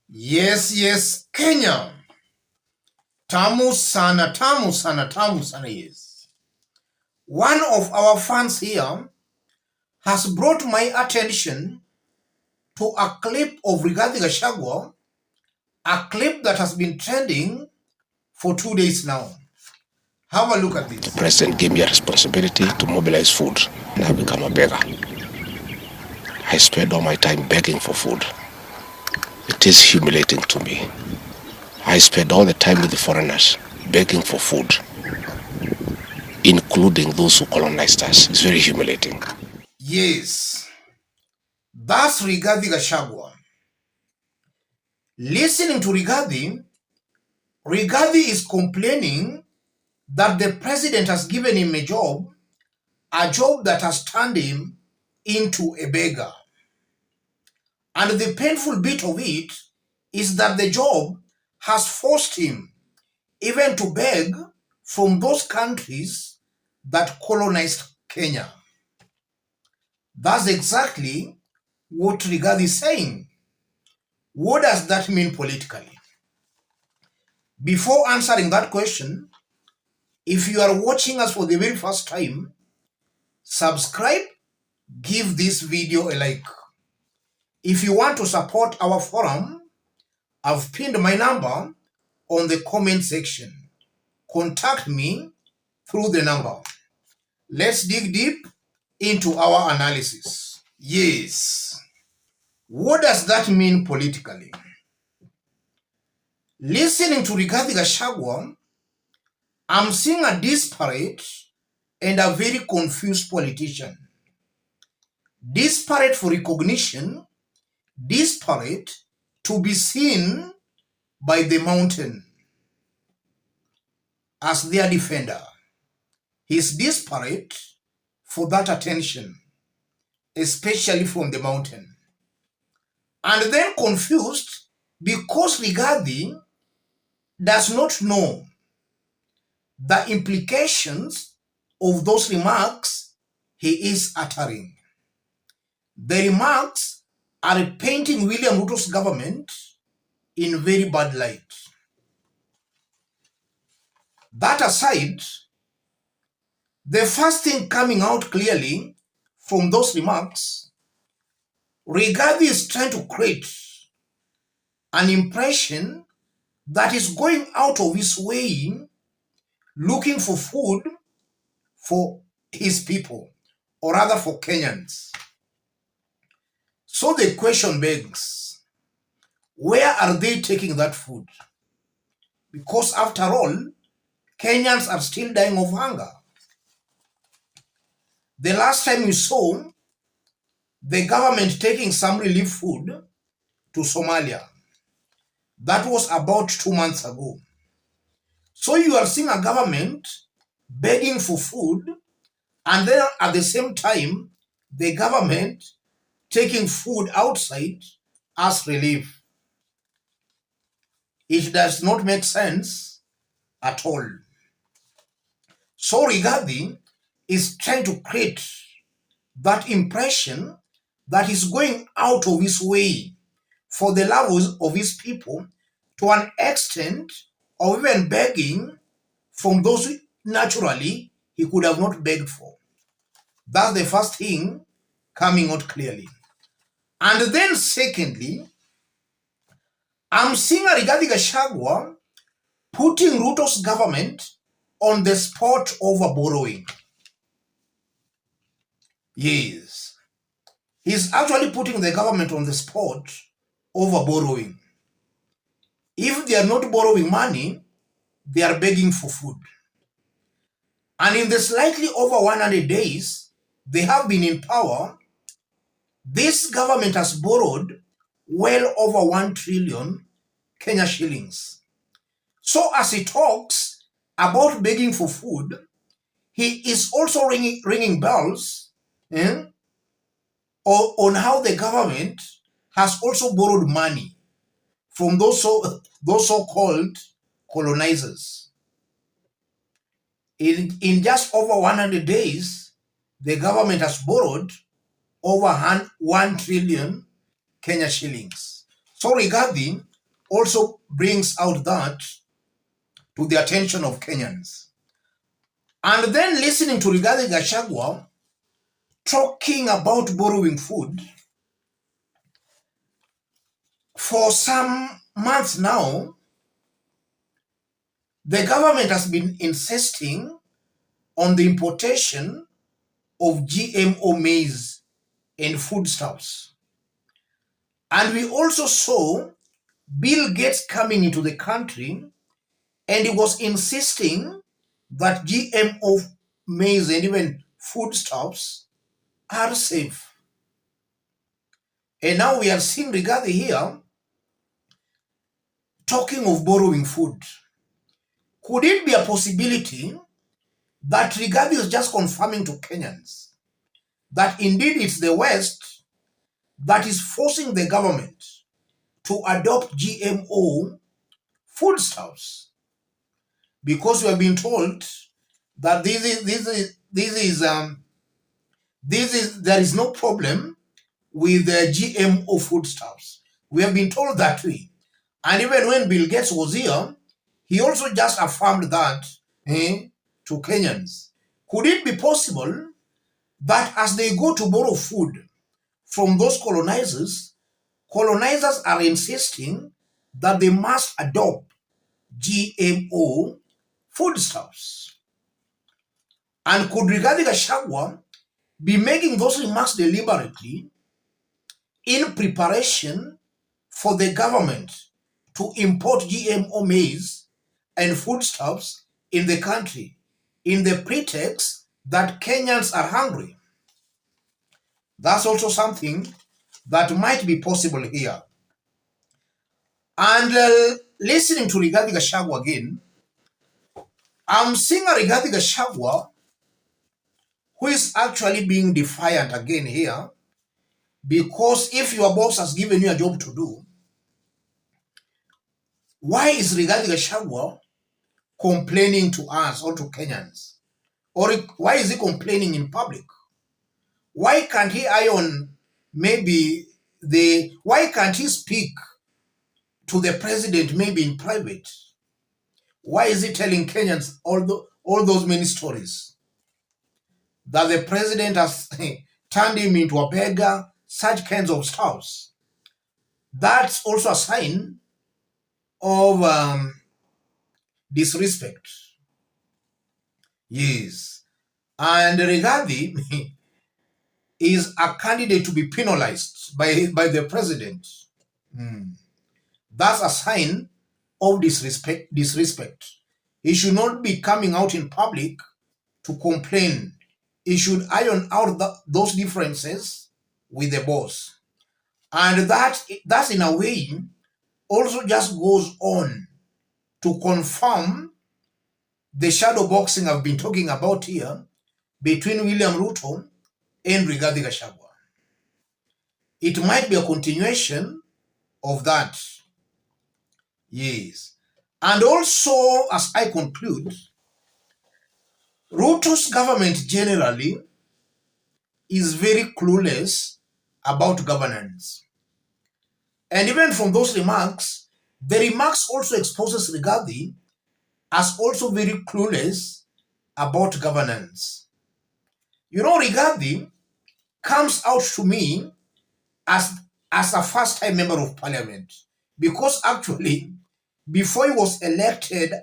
Yes, Kenya. Tamu sana, tamu sana, tamu sana, yes. One of our fans here has brought my attention to a clip of Rigathi Gachagua, a clip that has been trending for 2 days now. Have a look at this. The president gave me a responsibility to mobilize food, and I become a beggar. I spend all my time begging for food. It is humiliating to me. I spend all the time with the foreigners, begging for food, including those who colonized us. It's very humiliating. Yes, that's Rigathi Gachagua. Listening to Rigathi is complaining that the president has given him a job that has turned him into a beggar. And the painful bit of it is that the job has forced him even to beg from those countries that colonized Kenya. That's exactly what Rigathi is saying. What does that mean politically? Before answering that question, if you are watching us for the very first time, subscribe, give this video a like. If you want to support our forum, I've pinned my number on the comment section. Contact me through the number. Let's dig deep into our analysis. Yes. What does that mean politically? Listening to Rigathi Gachagua, I'm seeing a disparate and a very confused politician. Disparate for recognition, disparate to be seen by the mountain as their defender. He's disparate for that attention, especially from the mountain. And then confused because Rigathi does not know the implications of those remarks he is uttering. The remarks are painting William Ruto's government in very bad light. That aside, the first thing coming out clearly from those remarks, Rigathi is trying to create an impression that is going out of his way looking for food for his people, or rather for Kenyans. So the question begs, where are they taking that food? Because after all, Kenyans are still dying of hunger. The last time we saw the government taking some relief food to Somalia, that was about 2 months ago. So you are seeing a government begging for food, and then at the same time, the government taking food outside as relief. It does not make sense at all. So Rigathi is trying to create that impression that he's going out of his way for the levels of his people to an extent of even begging from those who naturally he could have not begged for. That's the first thing coming out clearly. And then secondly, I'm seeing Rigathi Gachagua putting Ruto's government on the spot over borrowing. Yes. He's actually putting the government on the spot over borrowing. If they are not borrowing money, they are begging for food. And in the slightly over 100 days they have been in power, this government has borrowed well over 1 trillion Kenya shillings. So as he talks about begging for food, he is also ringing bells on how the government has also borrowed money from those so-called colonizers. In just over 100 days, the government has borrowed over 1 trillion Kenya shillings. So Rigathi also brings out that to the attention of Kenyans. And then listening to Rigathi Gachagua talking about borrowing food for some months now, the government has been insisting on the importation of GMO maize and foodstuffs. And we also saw Bill Gates coming into the country, and he was insisting that GMO maize and even foodstuffs are safe. And now we are seeing Rigathi here talking of borrowing food. Could it be a possibility that Rigathi is just confirming to Kenyans that indeed it's the West that is forcing the government to adopt GMO foodstuffs? Because we have been told that there is no problem with the GMO foodstuffs. We have been told that way. And even when Bill Gates was here, he also just affirmed that to Kenyans. Could it be possible that as they go to borrow food from those colonizers are insisting that they must adopt GMO foodstuffs? And could Rigathi Gachagua be making those remarks deliberately in preparation for the government to import GMO maize and foodstuffs in the country in the pretext that Kenyans are hungry? That's also something that might be possible here. And listening to Rigathi Gachagua again, I'm seeing a Rigathi Gachagua who is actually being defiant again here, because if your boss has given you a job to do, why is Rigathi Gachagua complaining to us or to Kenyans? Or why is he complaining in public? Why can't he why can't he speak to the president maybe in private? Why is he telling Kenyans all those many stories that the president has turned him into a beggar, such kinds of stuffs? That's also a sign of disrespect. Yes. And Rigathi is a candidate to be penalized by the president. That's a sign of disrespect. He should not be coming out in public to complain. He should iron out those differences with the boss. And that's in a way also just goes on to confirm the shadow boxing I've been talking about here between William Ruto and Rigathi Gachagua. It might be a continuation of that. Yes. And also, as I conclude, Ruto's government generally is very clueless about governance. And even from those remarks, the remarks also exposes Rigathi as also very clueless about governance. You know, Rigathi comes out to me as a first-time member of parliament, because actually, before he was elected,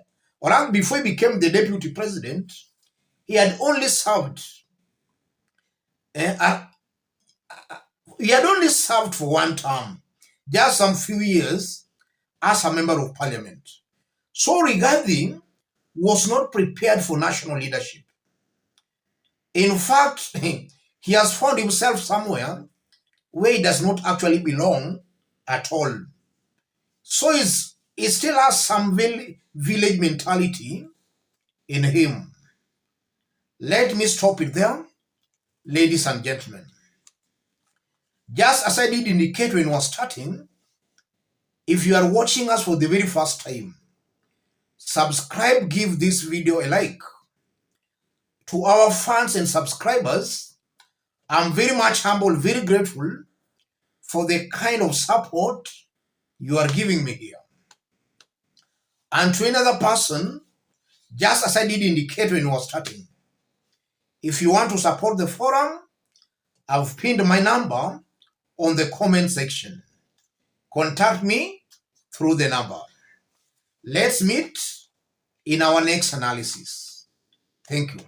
or before he became the deputy president, he had only served for one term, just some few years as a member of parliament. So Rigathi was not prepared for national leadership. In fact, he has found himself somewhere where he does not actually belong at all. So he still has some village mentality in him. Let me stop it there, ladies and gentlemen. Just as I did indicate when we were starting, if you are watching us for the very first time, subscribe, give this video a like. To our fans and subscribers, I'm very much humble, very grateful for the kind of support you are giving me here. And to another person, just as I did indicate when I was starting, if you want to support the forum, I've pinned my number on the comment section. Contact me through the number. Let's meet in our next analysis. Thank you.